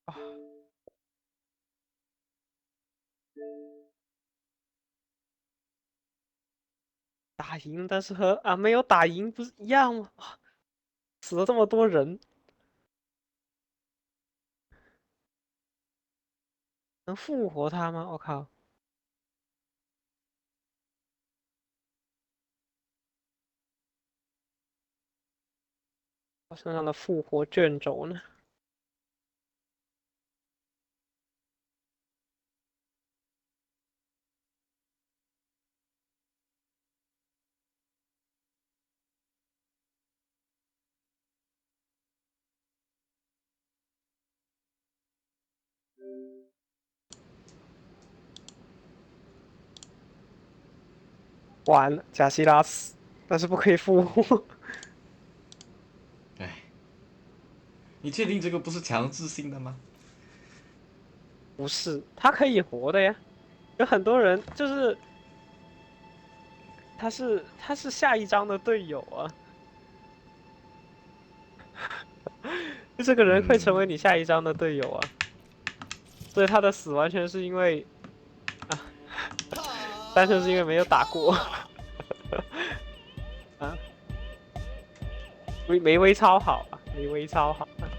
啊，打赢，但是和没有打赢不是一样吗？啊，死了这么多人，能复活他吗？我靠，我身上的复活卷轴呢？完了，贾西拉死，但是不可以复活。哎，你确定这个不是强制性的吗？不是，他可以活的呀。有很多人就是他是下一章的队友啊，就这个人会成嗯，为你下一章的队友啊，所以他的死完全是因为啊，单纯是因为没有打过啊，没微超好啊，没微超好啊，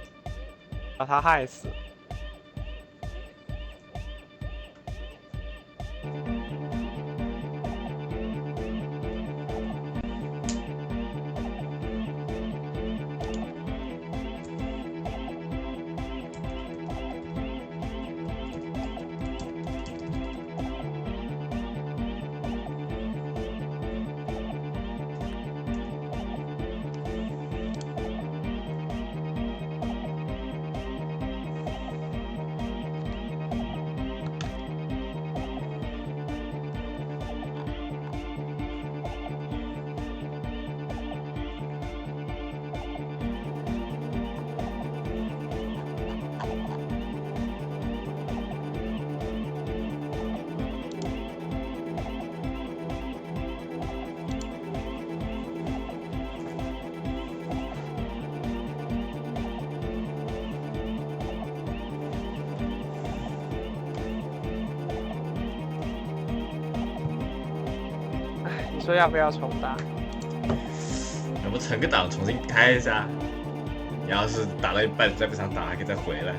把他害死。哎，你说要不要重打？要不存个档重新开一下？你要是打到一半再不想打，还可以再回来。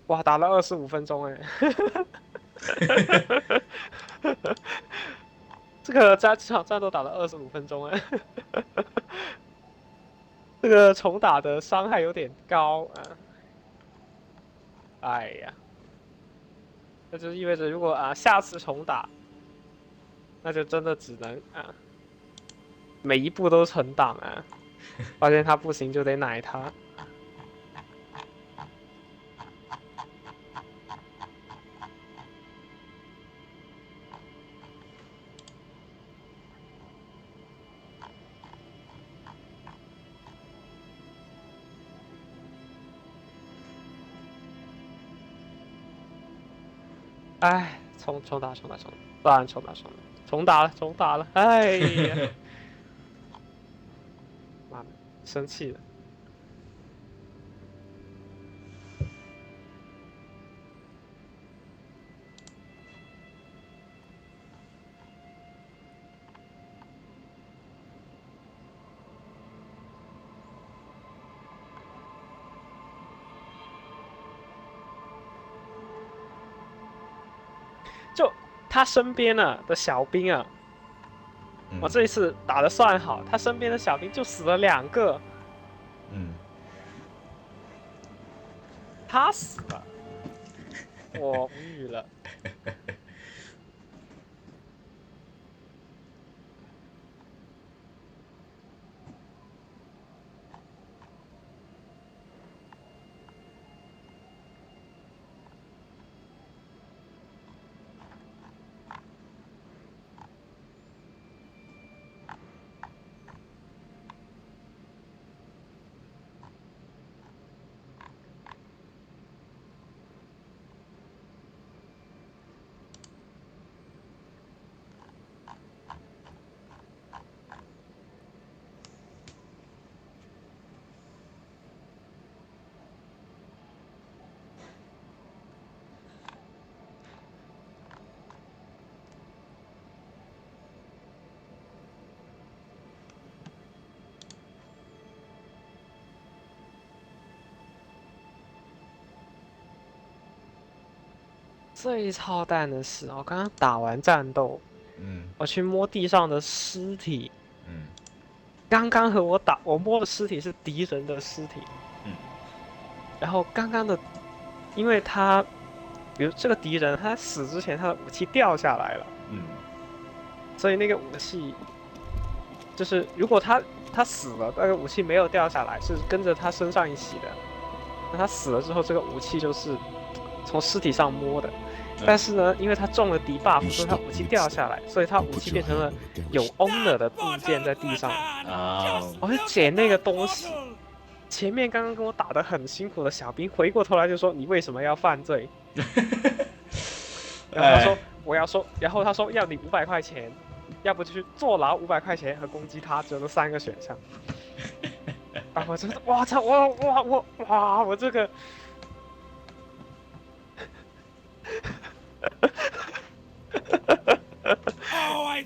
哇，打了25分钟哎，这场战斗打了25分钟哎，这个重打的伤害有点高啊。哎呀，那就意味着如果下次重打，那就真的只能每一步都存档啊，发现他不行就得奶他。哎，重打，当然重打了，哎呀，妈的，生气了。就他身边的小兵啊，我嗯这一次打的算好，他身边的小兵就死了2个，嗯，他死了，我无语了。最操蛋的是，我刚刚打完战斗，嗯我去摸地上的尸体，嗯刚刚和我打，我摸的尸体是敌人的尸体，嗯然后刚刚的，因为他，比如这个敌人他死之前他的武器掉下来了，嗯所以那个武器就是如果他死了，那个武器没有掉下来，是跟着他身上一起的。那他死了之后，这个武器就是从尸体上摸的。但是呢，因为他中了debuff，所以他武器掉下来，所以他武器变成了有 owner 的部件在地上。啊，我去捡那个东西，前面刚刚跟我打得很辛苦的小兵回过头来就说：“你为什么要犯罪？”然后他说：“我要说。”然后他说：“要你500块钱，要不就去坐牢500块钱和攻击他，只有这3个选项。”啊！我真的，我操！我这个，哎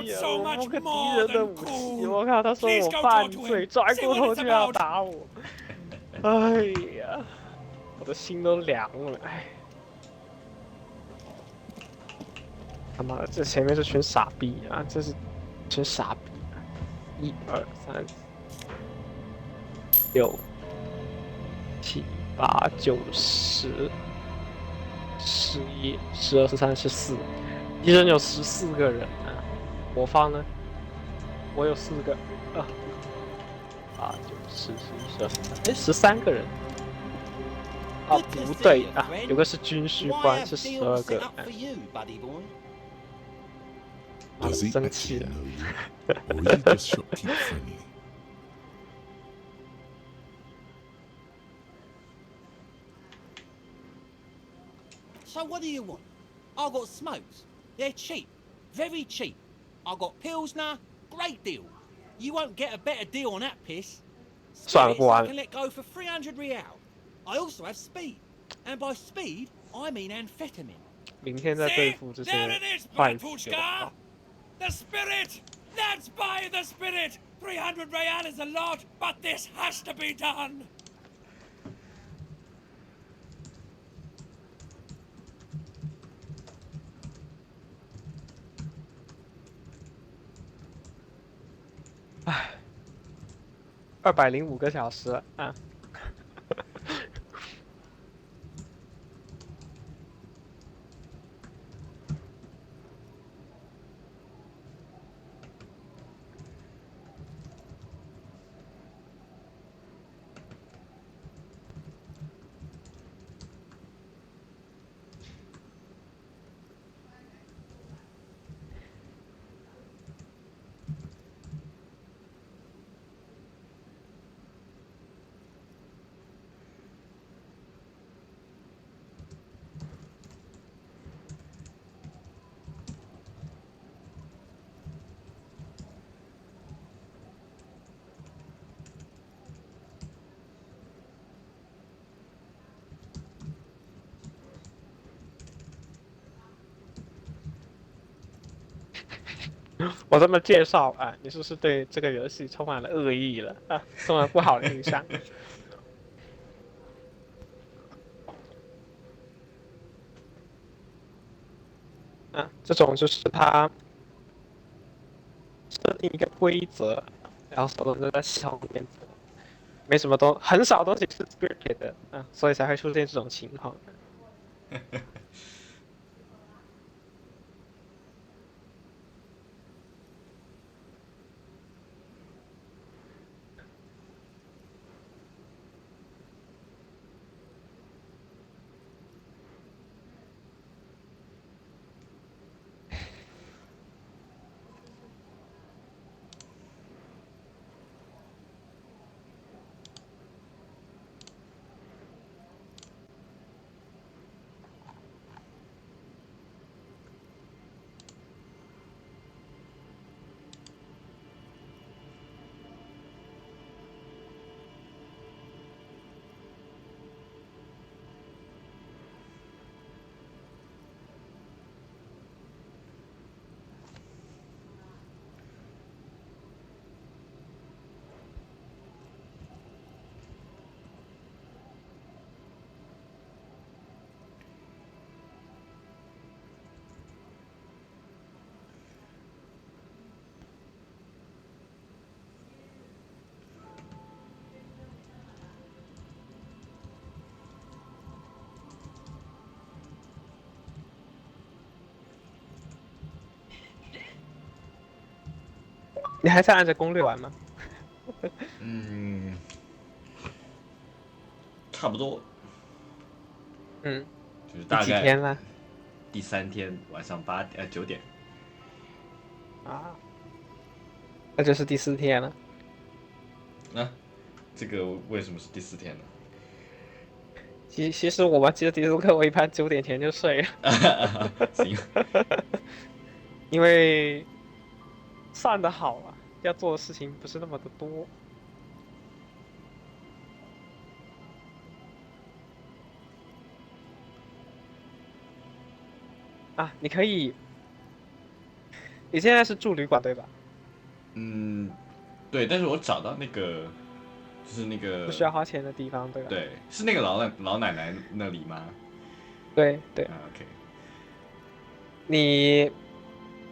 呀，我摸个敌人的武器，我靠！他说我犯罪，转过头就要打我。哎呀，我的心都凉了。哎，他妈的，这前面这群傻逼啊！这是群傻逼啊！1、2、3、6、7、8、9、10、11、12、13、14，敌人有14个人啊！我方呢？我有4个啊，8、9、10、11、12、13，哎，13个人啊！不对啊，有个是军需官，是12个。啊，生气了。So what do you want? I got smokes. They're cheap. Very cheap. I got Pilsner. Great deal. You won't get a better deal on that piss. 算了，不 Spirits 玩 I 了。 can let go for 300 real. I also have speed. And by speed, I mean amphetamine. 明天再对付这些坏酒。 The spirit! Let's buy the spirit! 300 real is a lot, but this has to be done! 唉，205个小时了啊！我这么介绍啊，你是不是对这个游戏充满了恶意了啊？充满了不好的印象？啊，这种就是它设定一个规则，然后所有人都在系统里面走，没什么很少东西是 scripted 的啊，所以才会出现这种情况。你还在按着攻略玩吗？嗯，差不多，嗯，第就是大概几天了？第3天晚上9点。啊，那就是第4天了。那、这个为什么是第4天呢？其实我玩记得第4课，我一般9点前就睡了，行，因为算得好啊，要做的事情不是那么的多啊。你可以，你现在是住旅馆对吧？嗯，对，但是我找到那个，就是那个，不需要花钱的地方对吧？对，是那个老奶奶那里吗？对对，OK，你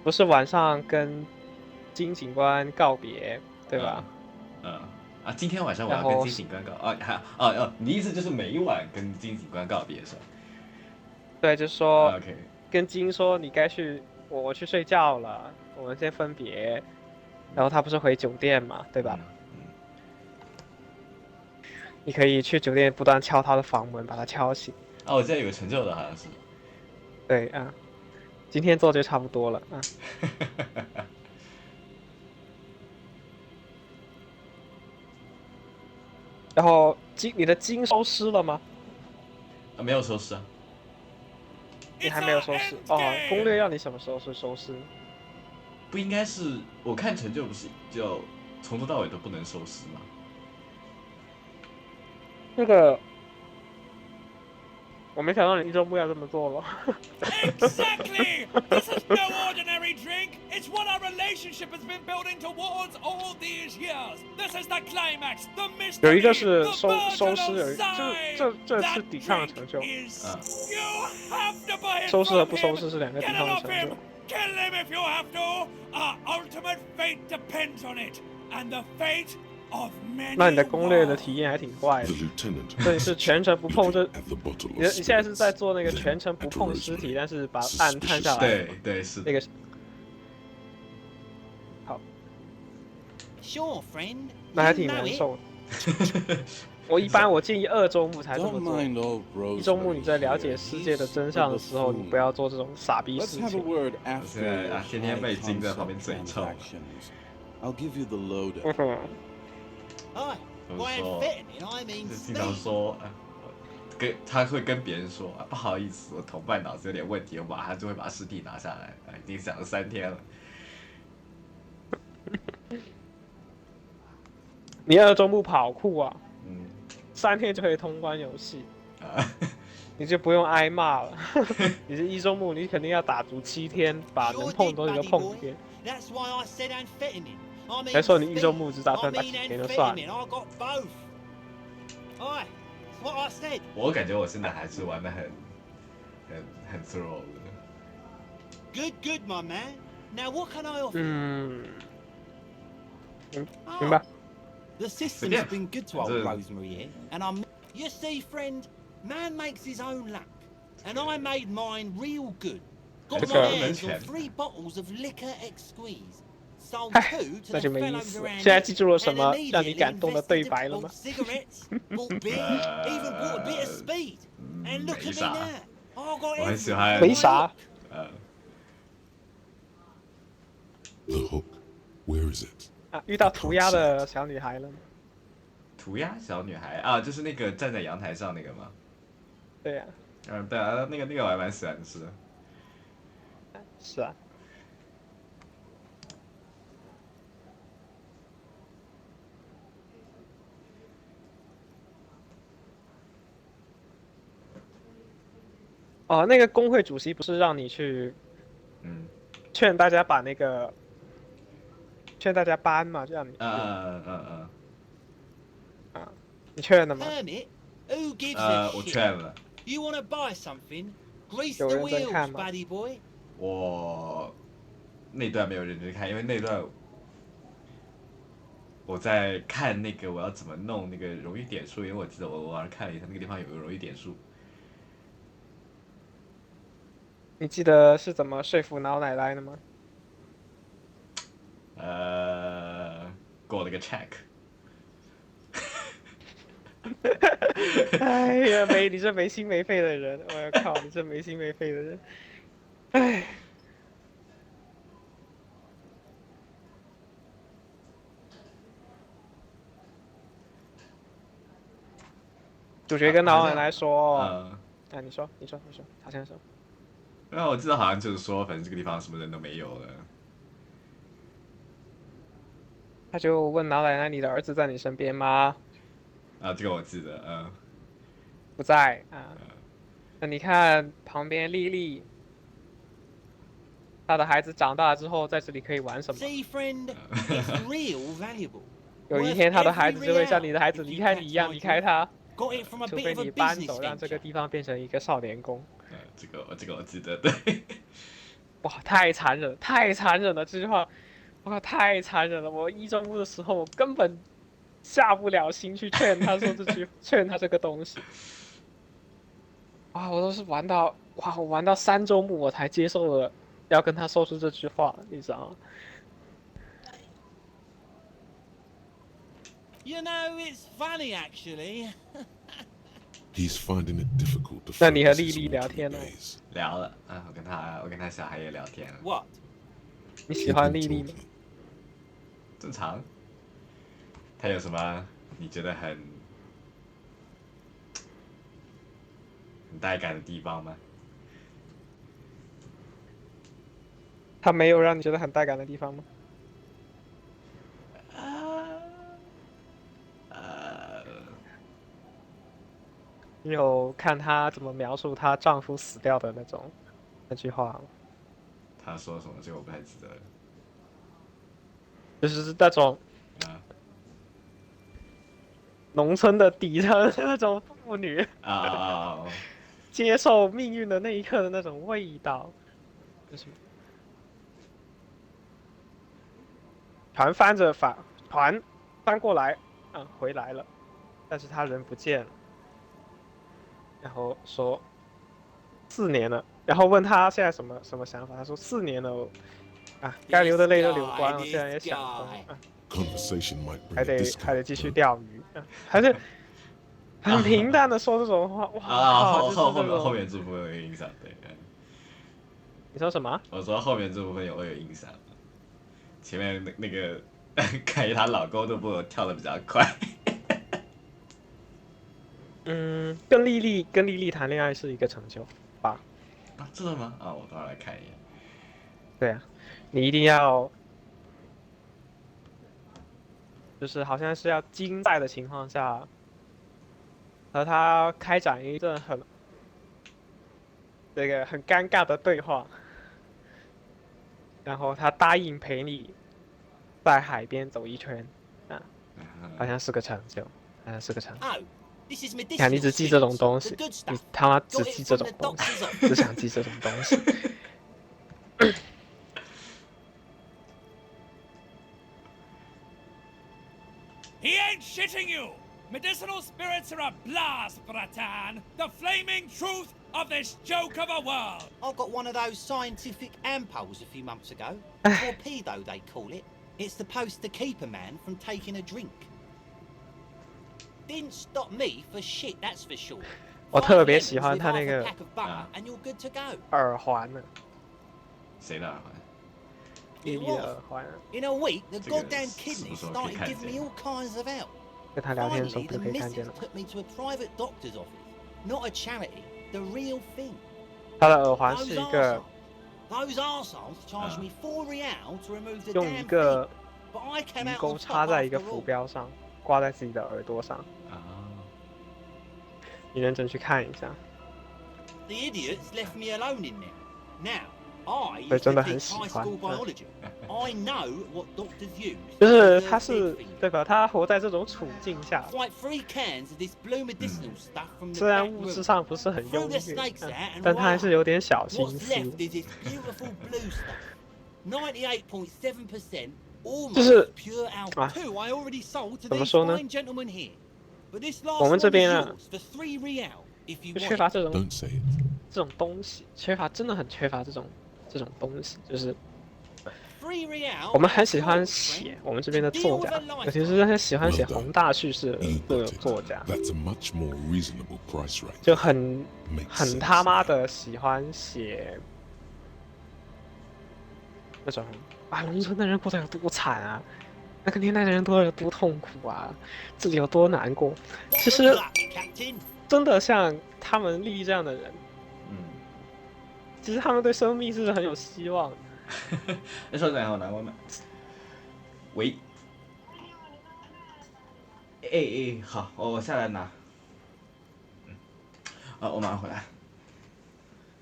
不是晚上跟金警官告别对嗯吧？嗯今天晚上我要跟然后金警官你的意思就是每晚跟金警官告别是吧对，就说？OK，跟金说你该去，我去睡觉了，我们先分别。然后他不是回酒店嘛，对吧？嗯你可以去酒店不断敲他的房门，把他敲醒。我现在有个成就的，好像是，对啊，今天做就差不多了啊。然后你的金收尸了吗？没有收拾啊，你 It's 还没有 our 收尸 end 哦。攻略 game! 让你什么时候是收尸？不应该是我看成就不是就从头到尾都不能收拾吗？那个我没想到你一周目要这么做了。Exactly! This is no ordinary drink! It's what our relationship has been building towards all these years! This is the climax, the 有一个 mystery, 是 the 收尸，virginal 有一sign! 这 That 是抵抗的 drink 成就， is... You have to buy it 收尸和 from 不收 him! 尸是2个抵 Get it 抗的 off 成 him! 就。Kill him if you have to! Our ultimate fate depends on it! And the fate of 那 many 你的攻略的体 worlds! 验还挺怪的 The。lieutenant 所以是全程不碰这， looking at the bottle 你 of 现在是在 spirits, 做那个 then 全程不 at 碰尸体， Rosemary, 但是把按探下来的嘛。对，是的那。个好， Sure, friend. 那还 You 挺 know 难 it. 受的。我建议2周目才这 Don't 么做。 mind old 1周目 Rosemary 你在了 here. 解世界的 He's 真 a 相的时候，你 buffoon. 不要做这种傻逼 Let's 事 have a 情。 word 现在 after 天天被 high 金在旁边 concept 嘴臭。 transactions. I'll give you the 嗯 lowdown. 哼， Hi. 怎么 By 说？ amphetamine, I mean 就是经常 speed. 说，他会跟别人说不好意思，我同伴脑子有点问题，我马上就会把尸体拿下来。已经想了3天了。你2周目跑酷啊嗯，3天就可以通关游戏，啊，你就不用挨骂了。你是1周目，你肯定要打足7天，把能 Sure 碰 did, 的东西都 buddy 碰一 boy. 遍。 That's why I said amphetamine. I mean 才说你1周 speed. 目只打 I 算打 mean 几天就算了。 amphetamine. I got both. Aye. That's what I said. 我感觉我现在还是玩的很 thorough 的。 Good, good, my man. Now what can I offer? 嗯，明 Ah, 白。 The system's Yeah. been good to old The- Rosemary here, and I'm. You see, friend, man makes his own luck, and I made mine real good. Got That's my right. hands on That's 3 bottles of liquor exqueeze. Sold 唉 2 to 那 the 就没意 fellows 思了。 around 现在 here, 记住了什 and 么让你 immediately 感动的 invested 对 to 白了吗 bought cigarettes, bought beer, even bought a bit of speed. And look at me 没啥。 now. I got 我很喜 everything 欢 on 没 my 啥 hook.。 The hook. Where is it? 啊，遇到涂鸦的小女孩了吗？涂鸦小女孩啊，就是那个站在阳台上那个吗？对呀、对啊，那个我还蛮喜欢吃的。是啊。哦，那个工会主席不是让你去嗯劝大家把那个劝大家搬嘛，就让你去嗯啊，你劝了吗？ Hermit? Who gives a 我 shit? 劝了， You want to buy something? Grease 有 the 人在 wheels, 看吗？ buddy boy. 我那段没有认真看，因为那段我在看那个我要怎么弄那个荣誉点数，因为我记得我网上看了一下，那个地方有个荣誉点数。你记得是怎么说服老奶奶的吗？过那个 check。哎呀，你这没心没肺的人，我要靠，你这没心没肺的人，哎。主角跟老奶奶说，啊，你说，他先说。因为我记得好像就是说，反正这个地方什么人都没有了。他就问老奶奶：“你的儿子在你身边吗？”啊，这个我记得，不在啊。那你看旁边丽丽，她的孩子长大之后在这里可以玩什么？ See, friend, it's real valuable. 有一 Worth 天，她的孩 every 子就会像 real 你的孩子 if 离 you 开 catch 你一样 my 离开 drift. 他， Got it from a 除 bit 非 of a 你搬 business 走，让这个 venture. 地方变成一个少年宫。这个我记得，对。哇，太残忍了，太残忍了！这句话，哇，太残忍了！我一中部的时候，我根本下不了心去劝他说这句，劝他这个东西。哇，我都是玩到哇，我玩到3周目我才接受了要跟他说出这句话，你知道吗？ You know, it's funny actually. He's finding it difficult to 那你和 focus 丽 his 丽聊 watery 天了？ gaze. 聊了啊，我跟他小孩也聊天了， What? 你喜 Keep 欢 him 丽丽吗？ talking. 正常。他有什么你觉得很带感的地方吗？他没有让你觉得很带感的地方吗？你有看她怎么描述她丈夫死掉的那句话吗？他说什么？这个我不太记得了。就是那种啊农村的底层那种妇女啊！接受命运的那一刻的那种味道，就是船翻过来，回来了，但是他人不见了，然后说4年了，然后问他现在什么想法，他说4年了，该流的泪都流光了，现在也想通了， Conversation might bring 还 a 得继 discount. 续钓鱼，还是很平淡的说这种话，哇靠，就是这种。后面这部分有印象，对。你说什么？我说后面这部分有印象，前面那个感觉她老公都比我跳的比较快。跟丽丽谈恋爱是一个成就吧？啊，真的吗？啊，我等会儿来看一眼。对啊，你一定要，就是好像是要金在的情况下，和他开展一阵很尴尬的对话，然后他答应陪你在海边走一圈，好像是个成就，好像是个成就。 Oh, this is 你看，你 medicinal 只记这种 spirits, 东 the 西， good 你 stuff. 他妈只 Got 记 it 这 from 种 the 东西， doctor's office. 只想记这种东西。He ain't shitting you! Medicinal spirits are a blast, Bratan! The flaming truth of this joke of a world! I got one of those scientific ampoules a few months ago. Torpedo, they call it. It's supposed to keep a man from taking a drink. Didn't stop me for shit, that's for sure. 我 Five 特别 lemons 喜欢 with 他那 half a 个 pack of butter and you're good to go. 耳环呢，谁的耳环？丽丽的耳环， In a week, the 这个 goddamn 什么 kidneys 时候可以 started 看 giving 见？ me all kinds of help. 跟他聊天的时候 Finally, 不是 the 可以看见 missus 了吗？ took me to a private doctor's office. Not a charity, the real thing. 他的耳环 Those 是一个 arseholes. Those arseholes charged me 4 real to remove the 用一 damn thing. 个 But I came 鱼 out 钩 on 插 top 在一个 after 浮 all. 标上，挂在自己的耳朵上。啊，你认真去看一下。 The idiots left me alone in there. Now, I 我 used 真 to 的很 teach 喜 high 欢 school biology. I know what doctors use. 就是他 for 是 dead things. 对吧？他活在这种处境下， Like 3 cans of this blue medicinal stuff from the 虽然 back 物质 room. 上不是很 Threw 优 the 越， snakes out and 但他还是有点小心 What's 思。 left is this beautiful blue stuff. 98.7%, almost 就是 pure 啊 alcohol. 2 I already sold to 怎么 these 说呢？ fine gentlemen here. But this 我 last 们 one 这 is 边啊， yours for 3 real if you 就 want 缺乏 it. 这种 Don't say it. 东西，真的很缺乏这种东西，就是 3 3 real. 我们很喜欢写我们这边的作家，尤其是那些喜欢写宏大叙事的 You 都有 got it. 作家， That's a much more reasonable price right 就 there. 很 Makes 很 sense 他妈 now. 的喜欢写那种啊，农村的人过得有多惨啊，那个年代的人过得有多痛苦啊，自己有多难过。其 Good 实 luck, Captain. 真的像他们丽丽这样的人，嗯，其实他们对生命是很有希望的。稍等一下，我拿外卖。喂，好，我下来拿。我马上回来。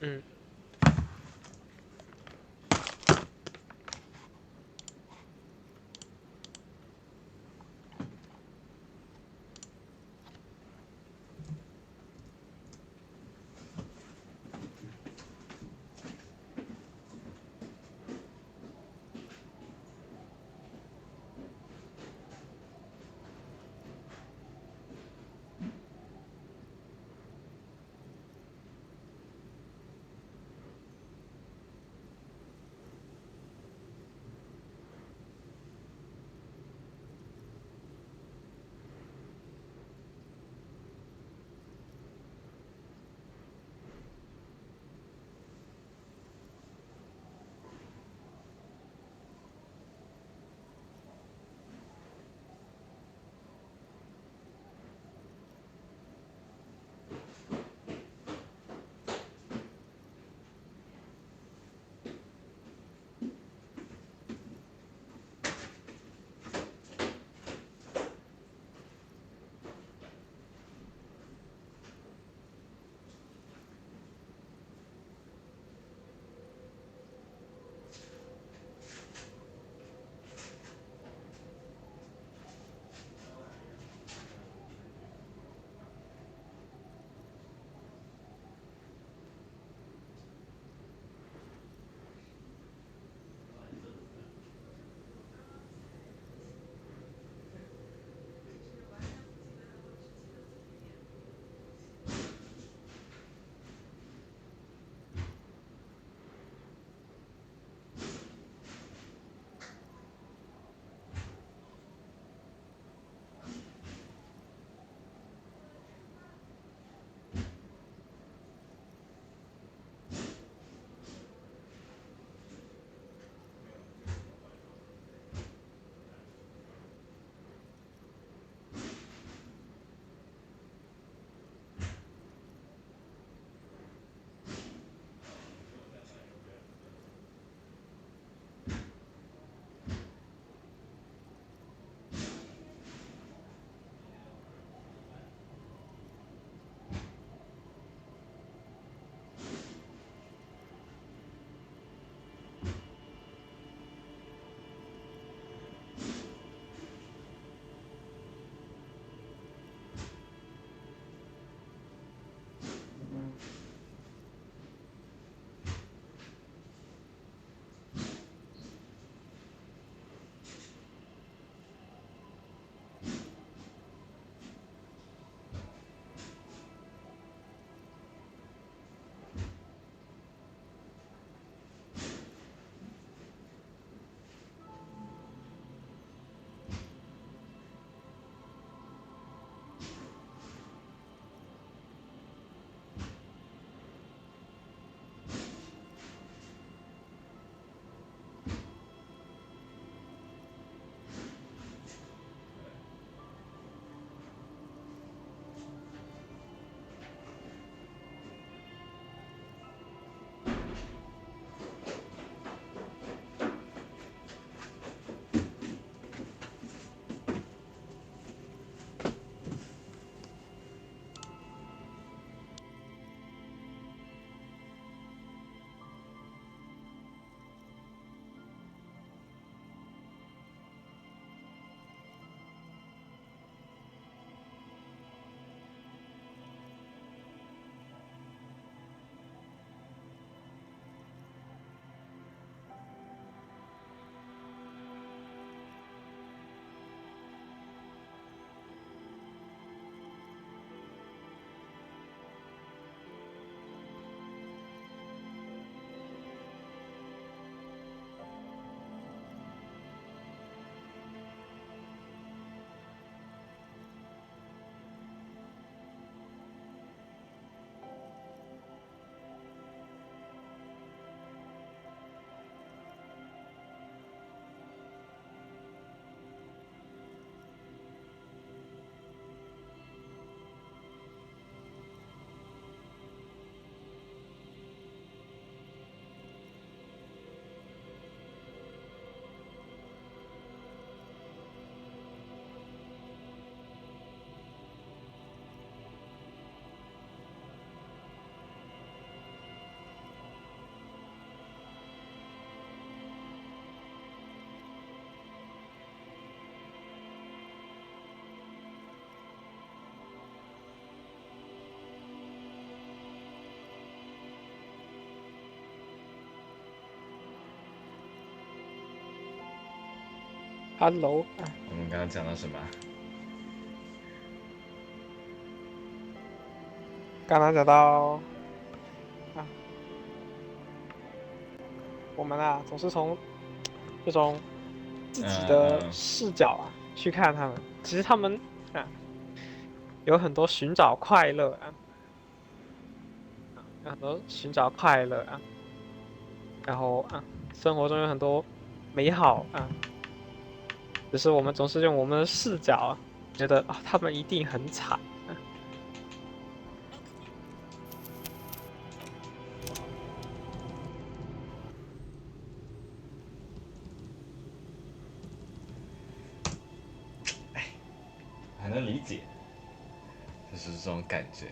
嗯。Hello，我们刚刚讲到什么？刚刚讲到我们总是从这种自己的视角去看他们，其实他们有很多寻找快乐有很多寻找快乐然后生活中有很多美好只是我们总是用我们的视角觉得他们一定很惨很能理解，就是这种感觉。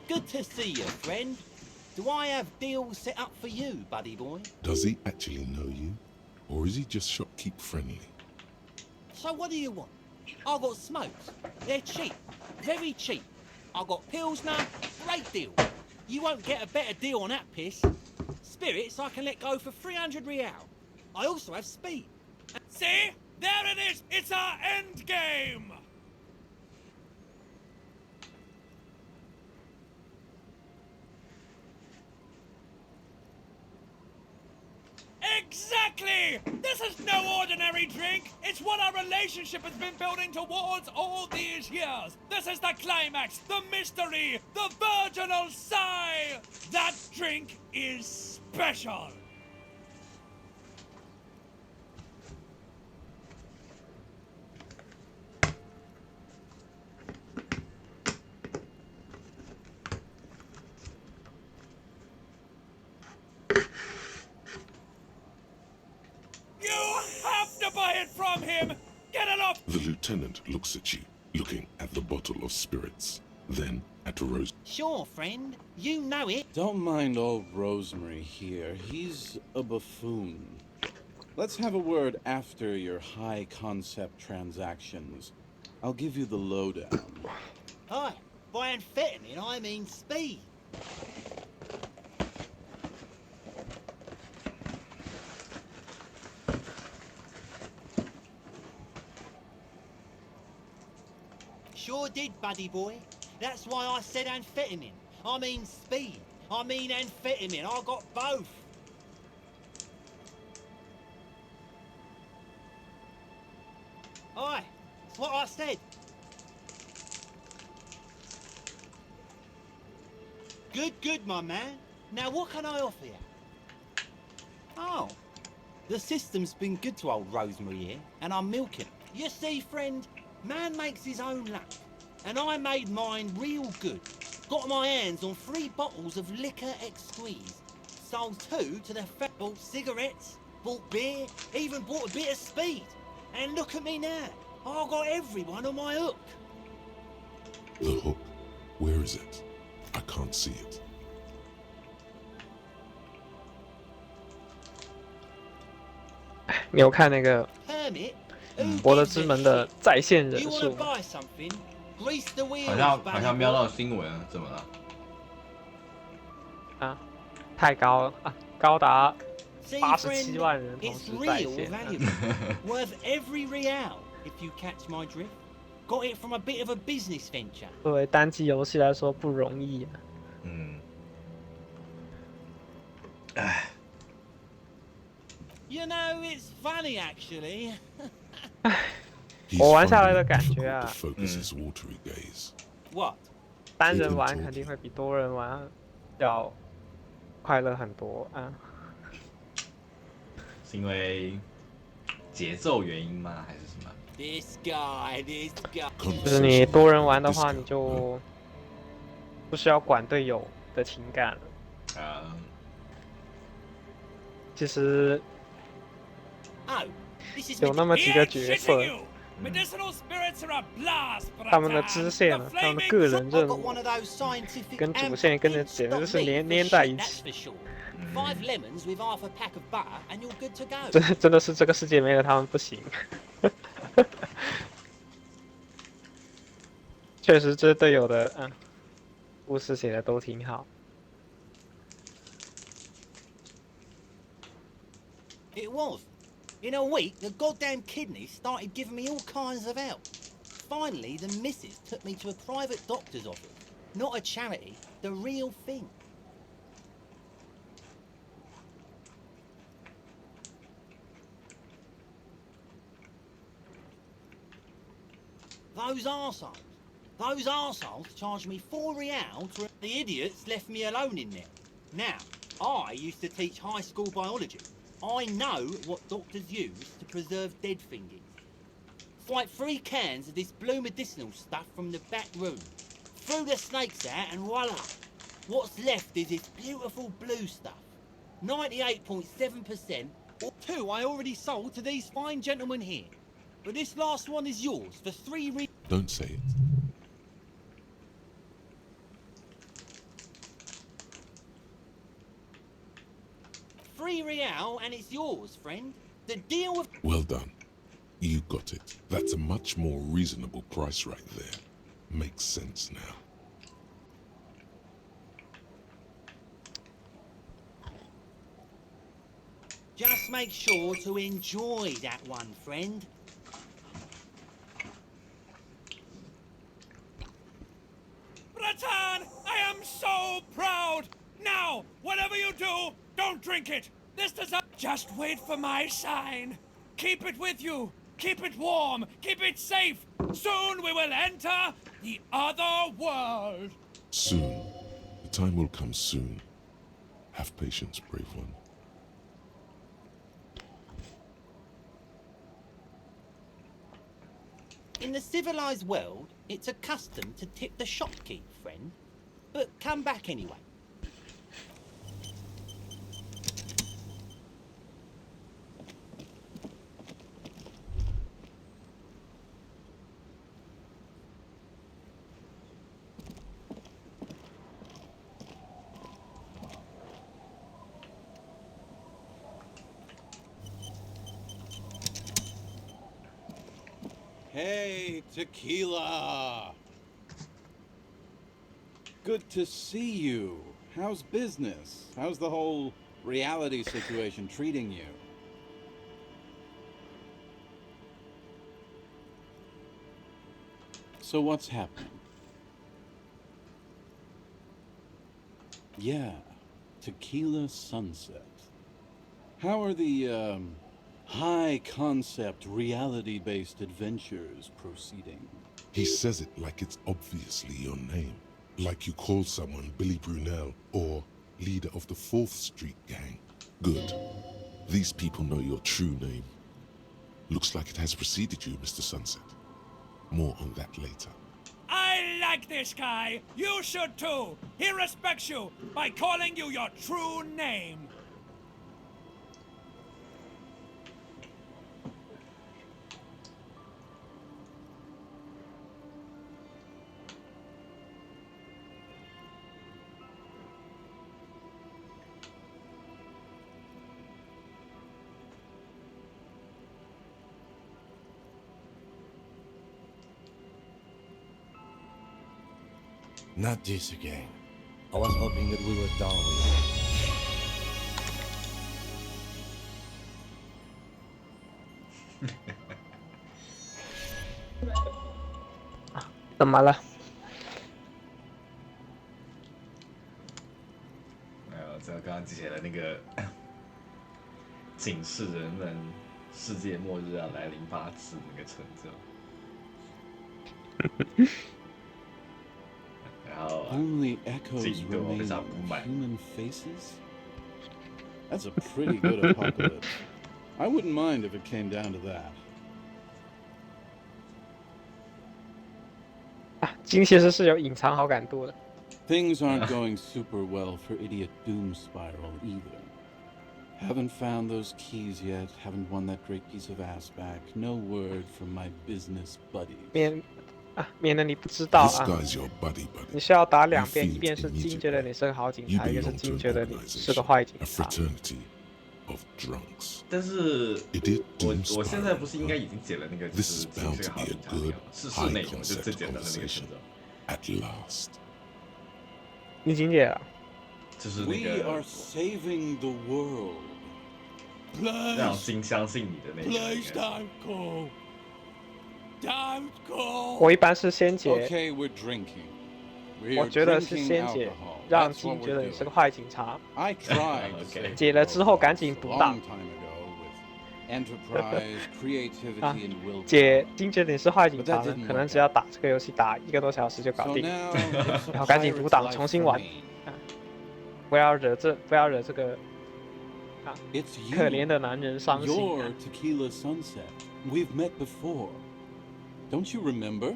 Good to see you, friend. Do I have deals set up for you, buddy boy? Does he actually know you? Or is he just shopkeep friendly? So what do you want? I've got smokes. They're cheap. Very cheap. I've got Pilsner. Great deal. You won't get a better deal on that piss. Spirits I can let go for 300 real. I also have speed. See? There it is! It's our end game! Exactly! This is no ordinary drink! It's what our relationship has been building towards all these years! This is the climax, the mystery, the virginal sigh! That drink is special! You have to buy it from him! Get it off! The lieutenant looks at you, looking at the bottle of spirits, then at Rose. Sure, friend. You know it. Don't mind old Rosemary here. He's a buffoon. Let's have a word after your high-concept transactions. I'll give you the lowdown. Hi. By amphetamine, I mean speed. Sure did, buddy boy. That's why I said amphetamine. I mean speed. I mean amphetamine. I got both. Aye, that's what I said. Good, my man. Now what can I offer you? Oh, the system's been good to old Rosemary here, and I'm milking. You see, friend, man makes his own luck, and I made mine real good. Got my hands on 3 bottles of liquor exquise. Sold 2 to the bought cigarettes, bought beer, even bought a bit of speed. And look at me now. I got everyone on my hook. The hook. Where is it? I can't see it. 你有看那个 Hermit? 《博德之门》的在线人 You 数 wanna buy something? Grease the wheels, 好像 buddy 瞄 boy. 到新闻，怎么了？太高了高达 See, 87 friend, 万人同 it's 时在 real 线 valuable. Worth every real, if you catch my drift. Got it from a bit of a business venture. 作为单机游戏来说不容易嗯， You know, it's funny actually. He's 我玩下来的 finding it 感觉 difficult to focus his watery gaze. What? 单人玩肯定会比多人玩要快乐很多是因为节奏原因吗？还是什么？ This guy. 就是你 Conversation 多人玩的 with 话 this 你 guy. 就不需要管队友的情感了嗯，其实 Oh, this is 有那么 He 几个 ain't 角 shitting 色 you! Medicinal spirits are a blast, 他们的 Bratan. 支线 The 呢，他们的 flaming 个人 I've 任 got 务 one of those scientific 跟主 amp 线根本 didn't 简直 stop 就是 me 连 for 连在 shit, 一 that's 起， for sure. 5 lemons with half a pack of butter and you're good to go. 真的是这个世界没了他们不行。确实，这队友的故事写的都挺好。 It was. In a week, the goddamn kidneys started giving me all kinds of help. Finally, the missus took me to a private doctor's office. Not a charity, the real thing. Those arseholes charged me 4 real to... The idiots left me alone in there. Now, I used to teach high school biology. I know what doctors use to preserve dead thingies. Swipe 3 cans of this blue medicinal stuff from the back room. Threw the snakes out and voila! What's left is this beautiful blue stuff. 98.7%. 2 I already sold to these fine gentlemen here. But this last one is yours for 3 reals. Don't say it. 3 real and it's yours, friend. The deal with... Well done. You got it. That's a much more reasonable price right there. Makes sense now. Just make sure to enjoy that one, friend. Bratan, I am so proud. Now, whatever you do, don't drink it. This does not... Just wait for my sign. Keep it with you. Keep it warm. Keep it safe. Soon we will enter the other world. Soon. The time will come soon. Have patience, brave one. In the civilized world, it's a custom to tip the shopkeep, friend. But come back anyway. Hey, Tequila! Good to see you. How's business? How's the whole reality situation treating you? So what's happening? Yeah, Tequila Sunset. How are the, high-concept, reality-based adventures proceeding? He says it like it's obviously your name. Like you call someone Billy Brunel or leader of the 4th Street gang. Good. These people know your true name. Looks like it has preceded you, Mr. Sunset. More on that later. I like this guy. You should too. He respects you by calling you your true name. Not this again. I was hoping that we were done with it. 怎么了？没有，这刚刚写的那个警示人们世界末日要来临8次那个成就。然后 Only echoes 自己对我非 remain 常不 of 满。 human faces? That's a pretty good apocalypse. I wouldn't mind if it came down to that. 金其实是有隐藏好感度的。 Things aren't going super well for Idiot Doom Spiral either. Haven't found those keys yet. Haven't won that great piece of ass back. No word from my business buddies. 免得你不知道 This 啊。 guy's your buddy, 你 buddy. 需要打 You 两遍， feel 一遍是金觉得你是个好警 You 察，一个是 belong to 金 an 觉得你是个 organization, 坏警 a 察。 fraternity of drunks. 但是 It did 我现在不是应该已经解了那个就 This 是 is 金 bound 是 to 个好 be 警 a 察那 good, 个是 high 那个就 concept 最简单的那个选 conversation. 择， At last. 你金姐了，就是那 We 个 are saving the world. 让 Please, 金相信你的那个。 please don't go. Don't go. 我一般是先解， Okay, we're drinking. 我 We're 觉得是 drinking 先解， alcohol. 让 That's 金 what 觉 we're 得你是个 doing. 坏警察。 I tried to Okay. save 解了之后赶紧 the 补 world 档 a long time ago with enterprise, creativity, 啊 and willpower. 解金觉得你是坏警察 But that 呢 didn't，可能 work 只要打这个游戏打1个多小时就搞 So 定。 now it's a 然后赶紧补档 pirate's 重 life 新 for 玩 me. 不要惹这个 It's 可怜 you. 的男人伤心 You're 啊。 Tequila Sunset. We've met before. Don't you remember?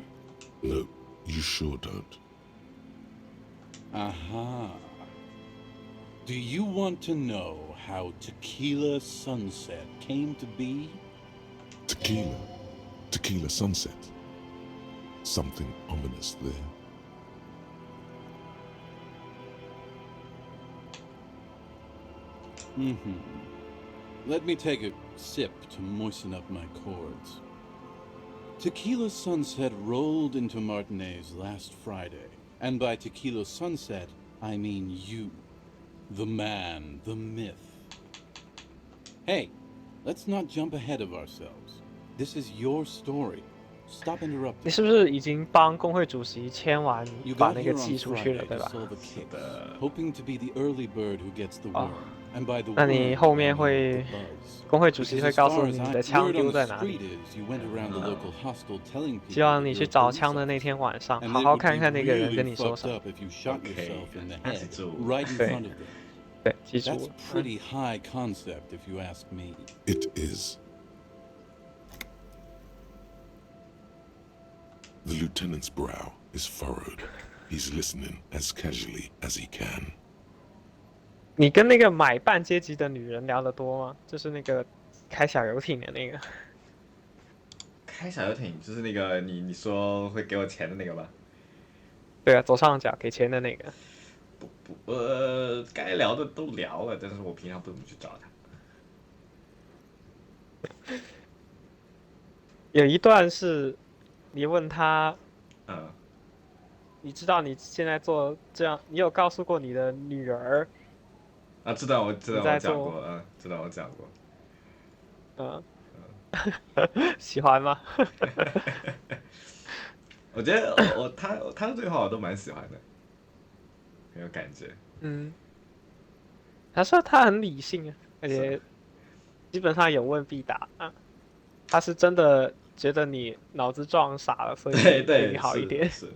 No, you sure don't. Aha. Do you want to know how Tequila Sunset came to be? Tequila. Tequila sunset. Something ominous there. Let me take a sip to moisten up my chords. Tequila Sunset rolled into Martinez last Friday. And by Tequila Sunset, I mean you. The man, the myth. Hey, let's not jump ahead of ourselves. This is your story. Stop 你 interrupting. 是不是已经帮工会主席签完 You 把 got 那个 here on 寄出去了， Friday 对 to 吧？ solve a case, hoping to be the early bird who gets the 哦 worm. And by the 那你 worm, 后 I 面 mean 会 the buzz. 工会主席 Because 会 as 告诉 far 你 as 你的 I 枪 word 丢 on 在 the 哪里 street。is, you went around the local hostel telling people 希望 that 你 you're 去 a 找 police 枪的那 officer. 天晚上， And 好 it 好 would 看 be 看那个人 really 跟你说 fucked 什么。 up if you shot Okay. yourself in the 那 head 记住 right in 对 front of them. 对，记住 That's 了。 pretty high concept, if you ask me. It is. The lieutenant's brow is furrowed. He's listening as casually as he can. 你跟那个买办阶级的女人聊得多吗？就是那个开小游艇的那个。开小游艇就是那个你说会给我钱的那个吧？对啊，左上角给钱的那个。该聊的都聊了，但是我平常不怎么去找他。有一段是，你问他，嗯，你知道你现在做这样，你有告诉过你的女儿，啊，知道我你在做讲过，知道我讲过。喜欢吗？我觉得他的对话我都蛮喜欢的，很有感觉。嗯，他说他很理性啊，而且基本上有问必答啊。他是真的觉得你脑子撞傻了，所以对对你好一点。是，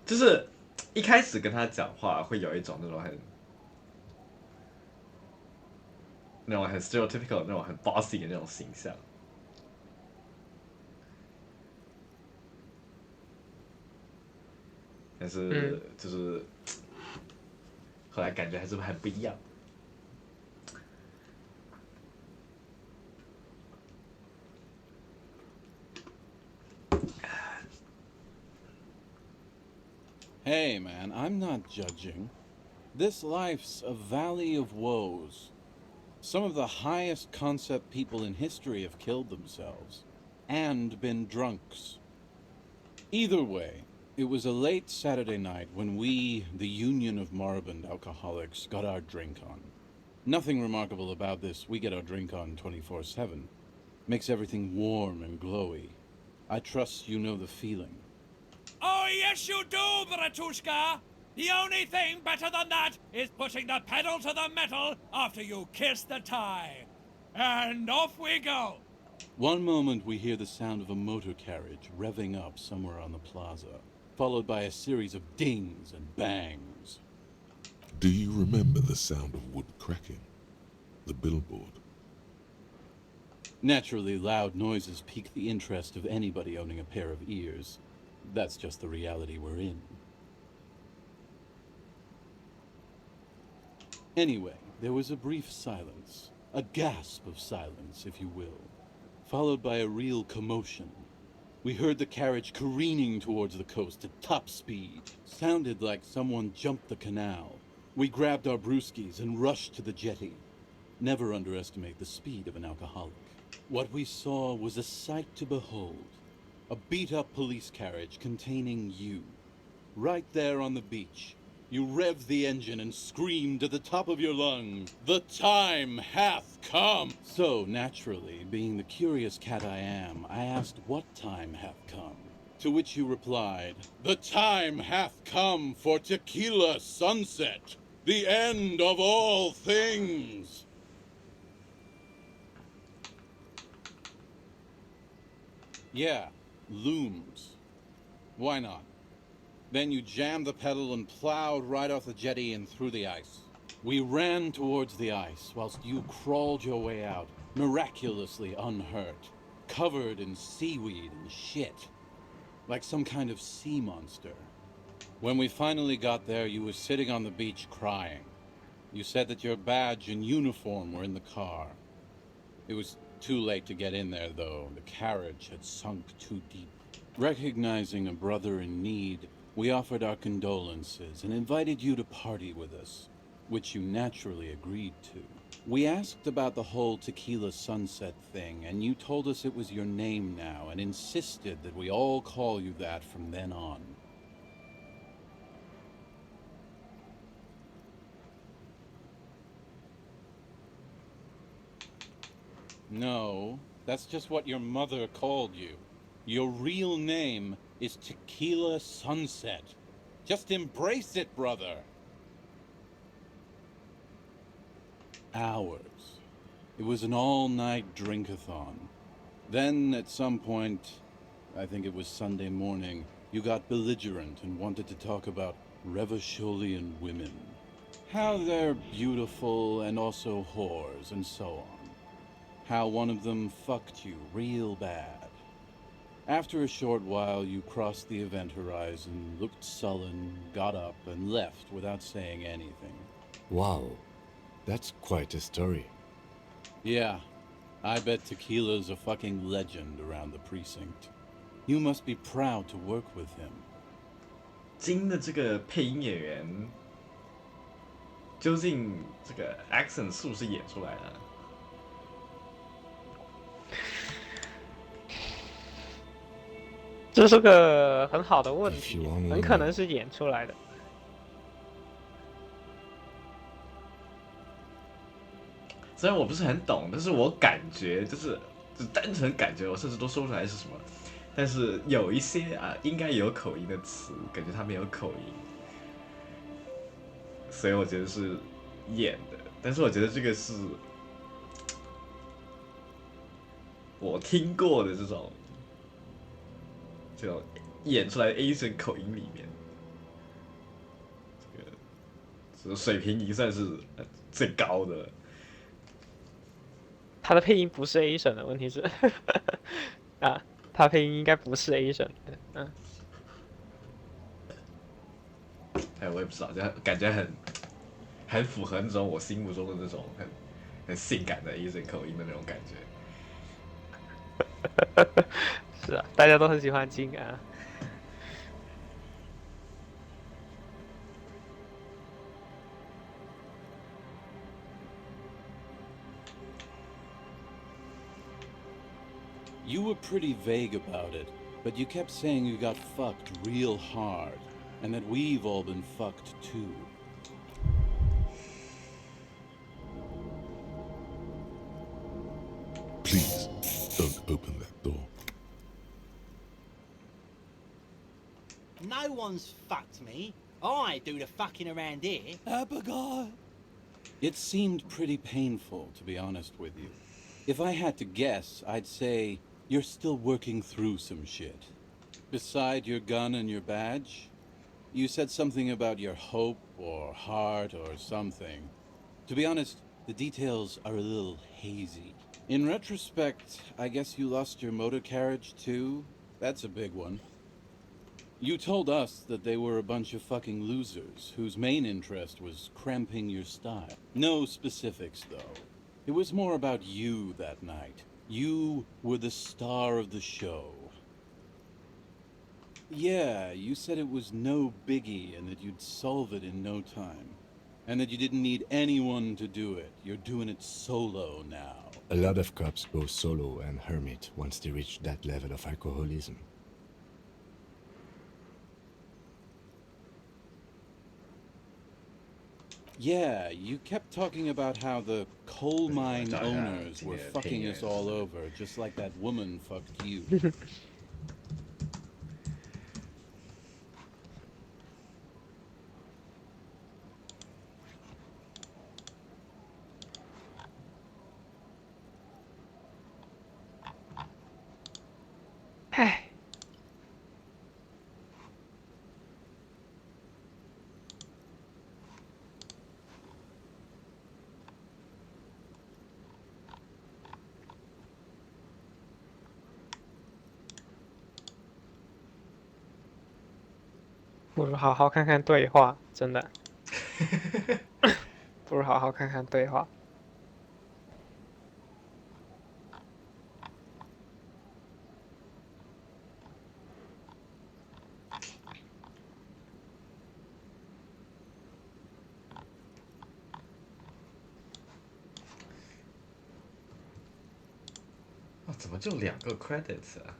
就是一开始跟他讲话会有一种那种很 stereotypical 那种很 bossy 的那种形象，但是就是后来感觉还是很不一样。Hey, man, I'm not judging. This life's a valley of woes. Some of the highest concept people in history have killed themselves and been drunks. Either way, it was a late Saturday night when we, the Union of Moribund Alcoholics, got our drink on. Nothing remarkable about this. We get our drink on 24/7. Makes everything warm and glowy. I trust you know the feeling. Oh, yes, you do, Bratushka. The only thing better than that is putting the pedal to the metal after you kiss the tie. And off we go. One moment we hear the sound of a motor carriage revving up somewhere on the plaza, followed by a series of dings and bangs. Do you remember the sound of wood cracking? The billboard? Naturally, loud noises pique the interest of anybody owning a pair of ears. That's just the reality we're in. Anyway, There was a brief silence, a gasp of silence, if you will, followed by a real commotion. We heard the carriage careening towards the coast at top speed. Sounded like someone jumped the canal. We grabbed our brewskis and rushed to the jetty. Never underestimate the speed of an alcoholic. What we saw was a sight to behold. A beat-up police carriage containing you. Right there on the beach. You revved the engine and screamed at the top of your lungs, "The time hath come!" So, naturally, being the curious cat I am, I asked what time hath come. To which you replied, "The time hath come for tequila sunset, the end of all things." Yeah, looms. Why not? Then you jammed the pedal and plowed right off the jetty and through the ice. We ran towards the ice whilst you crawled your way out, miraculously unhurt, covered in seaweed and shit, like some kind of sea monster. When we finally got there, you were sitting on the beach crying. You said that your badge and uniform were in the car. It was too late to get in there, though. The carriage had sunk too deep. Recognizing a brother in need, we offered our condolences and invited you to party with us, which you naturally agreed to. We asked about the whole tequila sunset thing, and you told us it was your name now and insisted that we all call you that from then on. No, that's just what your mother called you. Your real name is Tequila Sunset. Just embrace it, brother. Hours. It was an all-night drink-a-thon. Then, at some point, I think it was Sunday morning, you got belligerent and wanted to talk about Revacholian women. How they're beautiful and also whores and so on. How one of them fucked you real bad. After a short while, you crossed the event horizon, looked sullen, got up, and left without saying anything. Wow, that's quite a story. Yeah, I bet Tequila's a fucking legend around the precinct. You must be proud to work with him. 金的这个配音演员，究竟这个 accent 是不是演出来的？这是个很好的问题，希望很可能是演出来的。虽然我不是很懂，但是我感觉就是单纯感觉，我甚至都说不出来是什么。但是有一些应该有口音的词，感觉他没有口音，所以我觉得是演的。但是我觉得这个是我听过的这种演出来的 Asian 口音里面，这个水平已经算是最高的了。他的配音不是 Asian 的问题是，他配音应该不是 Asian 的，我也不知道，就感觉很符合那种我心目中的那种很性感的 Asian 口音的那种感觉。是啊，大家都很喜欢金啊。You were pretty vague about it, but you kept saying you got fucked real hard, and that we've all been fucked too. Please, don't open that door. No one's fucked me. I do the fucking around here. Abigail! It seemed pretty painful, to be honest with you. If I had to guess, I'd say you're still working through some shit. Beside your gun and your badge, you said something about your hope or heart or something. To be honest, the details are a little hazy. In retrospect, I guess you lost your motor carriage too? That's a big one. You told us that they were a bunch of fucking losers whose main interest was cramping your style. No specifics, though. It was more about you that night. You were the star of the show. Yeah, you said it was no biggie and that you'd solve it in no time. And that you didn't need anyone to do it. You're doing it solo now. A lot of cops go solo and hermit once they reach that level of alcoholism. Yeah, you kept talking about how the coal mine owners were fucking us all over, just like that woman fucked you. 唉，不如好好看看对话，真的，不如好好看看对话。啊，怎么就2个 credits 啊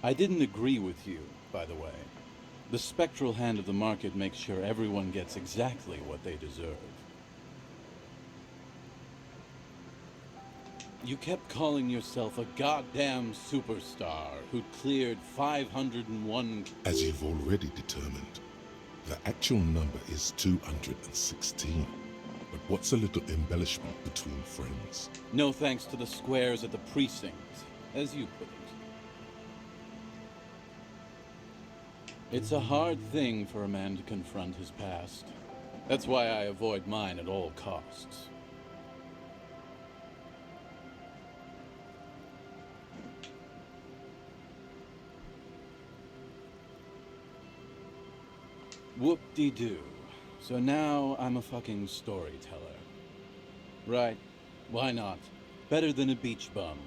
？I didn't agree with you, by the way. The spectral hand of the market makes sure everyone gets exactly what they deserve. You kept calling yourself a goddamn superstar who'd cleared 501... As you've already determined, the actual number is 216. But what's a little embellishment between friends? No thanks to the squares at the precinct, as you put it. It's a hard thing for a man to confront his past. That's why I avoid mine at all costs. Whoop-de-doo. So now I'm a fucking storyteller. Right. Why not? Better than a beach bum.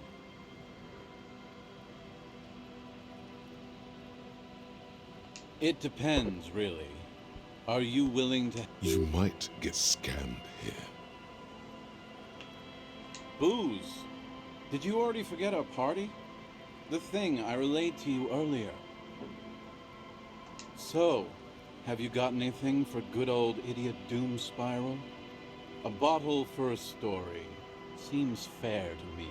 It depends, really. Are you willing to... You might get scammed here. Booze? Did you already forget our party? The thing I relayed to you earlier. So, have you got anything for good old idiot Doom Spiral? A bottle for a story. Seems fair to me.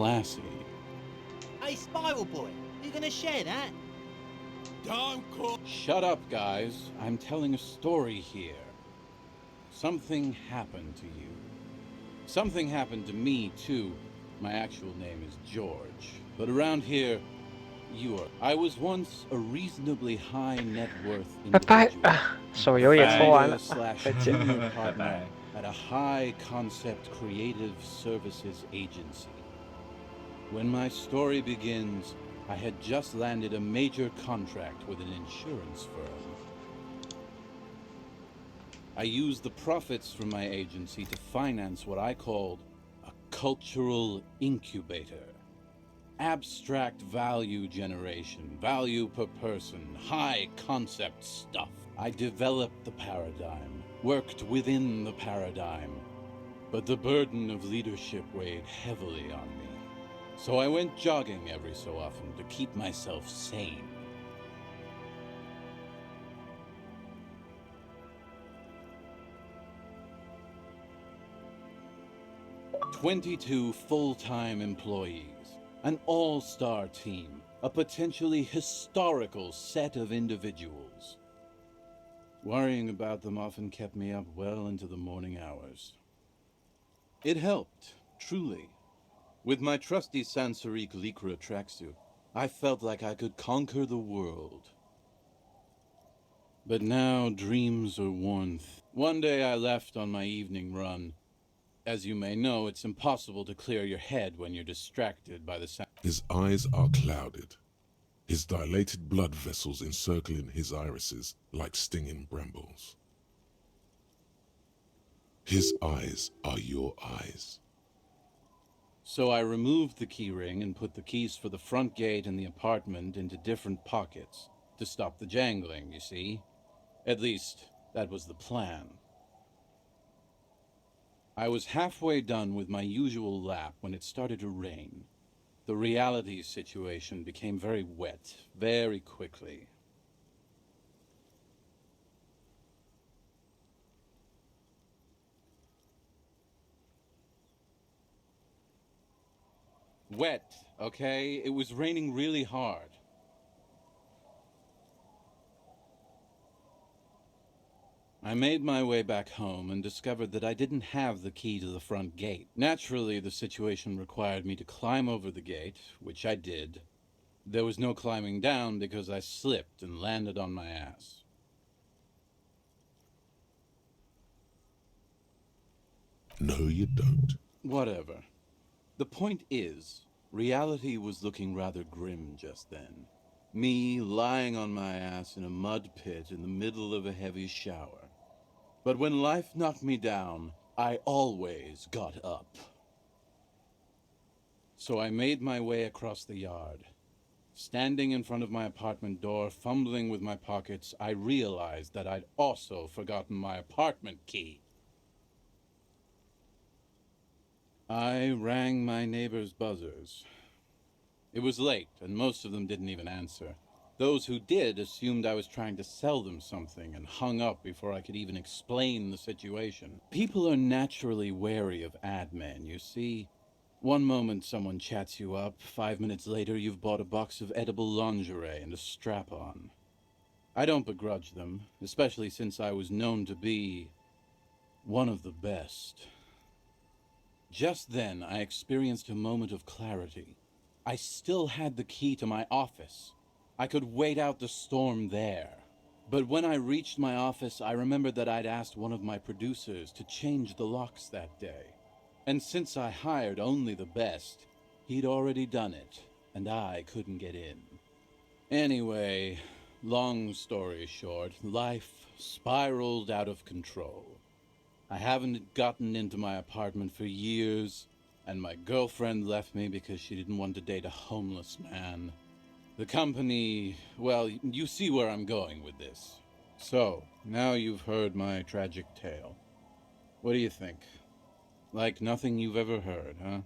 classy. Hey, Spiral Boy, you gonna share that? Don't call. Shut up, guys. I'm telling a story here. Something happened to you. Something happened to me, too. My actual name is George. But around here, you are. I was once a reasonably high net worth 拜拜 individual. 啊，手游也搓完了 Founder 啊， slash 再见。 junior 拜 partner 拜。 at a high concept creative services agency. When my story begins, I had just landed a major contract with an insurance firm. I used the profits from my agency to finance what I called a cultural incubator. Abstract value generation, value per person, high concept stuff. I developed the paradigm, worked within the paradigm, but the burden of leadership weighed heavily on me. So I went jogging every so often to keep myself sane. "22 full-time employees, an all-star team, a potentially historical set of individuals. Worrying about them often kept me up well into the morning hours. It helped, truly. With my trusty Sansarique Lycra tracksuit, I felt like I could conquer the world. But now dreams are worn. One day I left on my evening run. As you may know, it's impossible to clear your head when you're distracted by the sound. His eyes are clouded, his dilated blood vessels encircling his irises like stinging brambles. His eyes are your eyes. So I removed the keyring and put the keys for the front gate and the apartment into different pockets to stop the jangling, you see? At least, that was the plan. I was halfway done with my usual lap when it started to rain. The reality situation became very wet, very quickly. Wet, okay? It was raining really hard. I made my way back home and discovered that I didn't have the key to the front gate. Naturally, the situation required me to climb over the gate, which I did. There was no climbing down because I slipped and landed on my ass. No, you don't. Whatever. The point is, reality was looking rather grim just then. Me lying on my ass in a mud pit in the middle of a heavy shower. But when life knocked me down, I always got up. So I made my way across the yard. Standing in front of my apartment door, fumbling with my pockets, I realized that I'd also forgotten my apartment key. I rang my neighbors' buzzers. It was late, and most of them didn't even answer. Those who did assumed I was trying to sell them something and hung up before I could even explain the situation. People are naturally wary of ad men, you see. One moment someone chats you up, 5 minutes later you've bought a box of edible lingerie and a strap-on. I don't begrudge them, especially since I was known to be one of the best. Just then, I experienced a moment of clarity. I still had the key to my office. I could wait out the storm there. But when I reached my office, I remembered that I'd asked one of my producers to change the locks that day. And since I hired only the best, he'd already done it, and I couldn't get in. Anyway, long story short, life spiraled out of control. I haven't gotten into my apartment for years, and my girlfriend left me because she didn't want to date a homeless man. The company, well, you see where I'm going with this. So, now you've heard my tragic tale. What do you think? Like nothing you've ever heard, huh?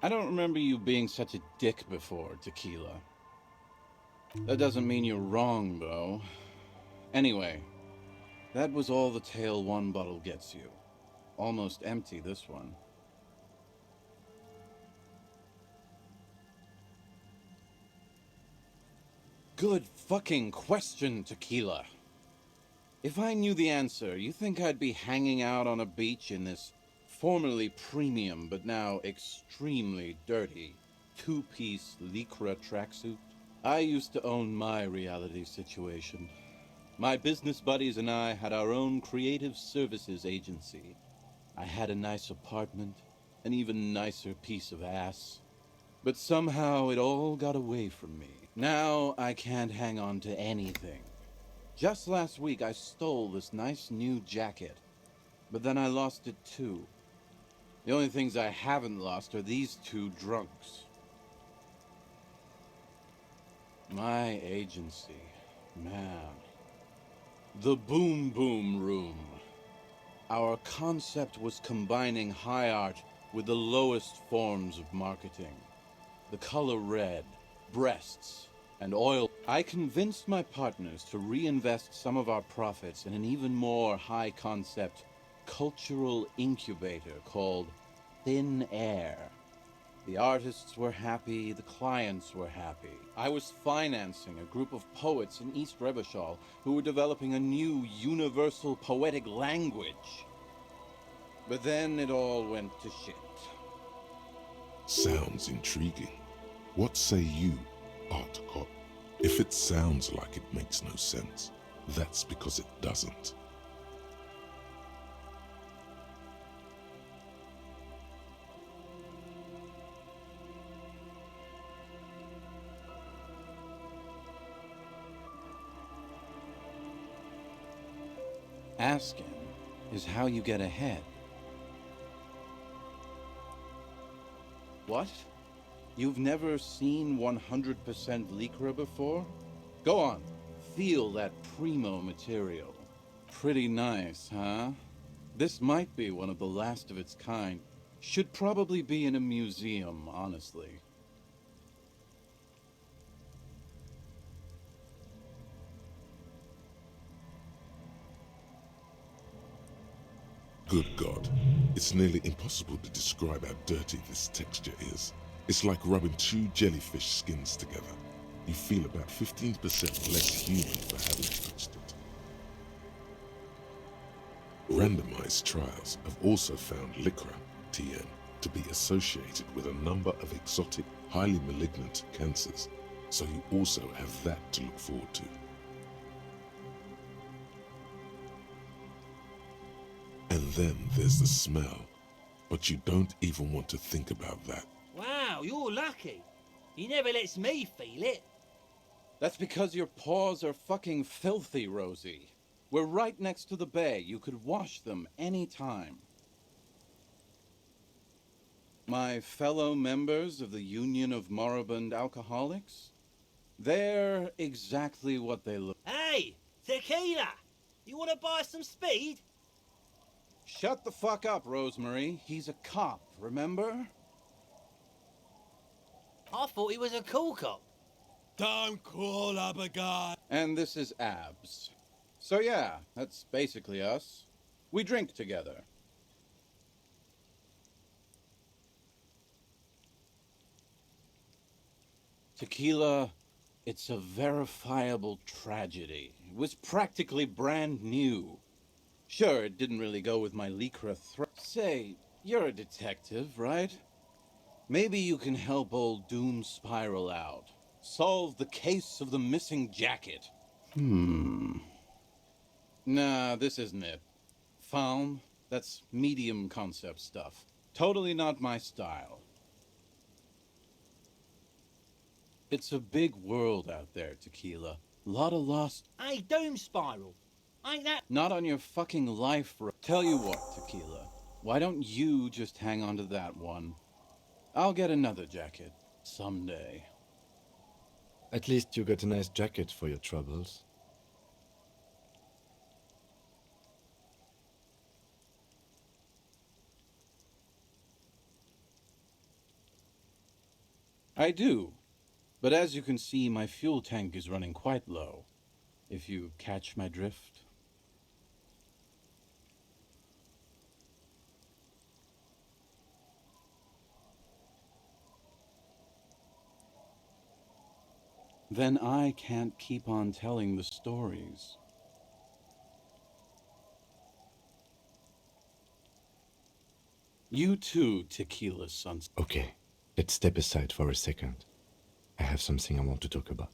I don't remember you being such a dick before, Tequila. That doesn't mean you're wrong, though. Anyway, that was all the tale one bottle gets you. Almost empty, this one. Good fucking question, Tequila. If I knew the answer, you think I'd be hanging out on a beach in this formerly premium but now extremely dirty two-piece lycra tracksuit? I used to own my reality situation. My business buddies and I had our own creative services agency. I had a nice apartment, an even nicer piece of ass. But somehow it all got away from me. Now I can't hang on to anything. Just last week I stole this nice new jacket, but then I lost it too. The only things I haven't lost are these two drunks. My agency, man. The Boom Boom Room. Our concept was combining high art with the lowest forms of marketing. The color red, breasts, and oil. I convinced my partners to reinvest some of our profits in an even more high-concept cultural incubator called Thin Air. The artists were happy, the clients were happy. I was financing a group of poets in East Revachol who were developing a new universal poetic language. But then it all went to shit. Sounds intriguing. What say you, Art Cop? If it sounds like it makes no sense, that's because it doesn't. Asking is how you get ahead. What? You've never seen 100% Lycra before? Go on, feel that primo material. Pretty nice, huh? This might be one of the last of its kind. Should probably be in a museum, honestly. Good God, it's nearly impossible to describe how dirty this texture is. It's like rubbing two jellyfish skins together. You feel about 15% less human for having touched it. Randomized trials have also found Lycra, TN, to be associated with a number of exotic, highly malignant cancers, so you also have that to look forward to. And then there's the smell, but you don't even want to think about that. Wow, you're lucky. He never lets me feel it. That's because your paws are fucking filthy, Rosie. We're right next to the bay. You could wash them any time. My fellow members of the Union of Moribund Alcoholics? They're exactly what they look. Hey, Tequila! You want to buy some speed? Shut the fuck up, Rosemary. He's a cop, remember? I thought he was a cool cop. Don't call up a guy. And this is Abs. So yeah, that's basically us. We drink together. Tequila, it's a verifiable tragedy. It was practically brand new. Sure, it didn't really go with my Lycra threat. Say, you're a detective, right? Maybe you can help old Doom Spiral out. Solve the case of the missing jacket. Nah, this isn't it. Faun, that's medium concept stuff. Totally not my style. It's a big world out there, Tequila. Lot of lost... Hey, Doom Spiral. Ain't that... Not on your fucking life, Tell you what, Tequila. Why don't you just hang on to that one? I'll get another jacket. Someday. At least you got a nice jacket for your troubles. I do. But as you can see, my fuel tank is running quite low. If you catch my drift. Then I can't keep on telling the stories. You too, Tequila Sunset. Okay, let's step aside for a second. I have something I want to talk about.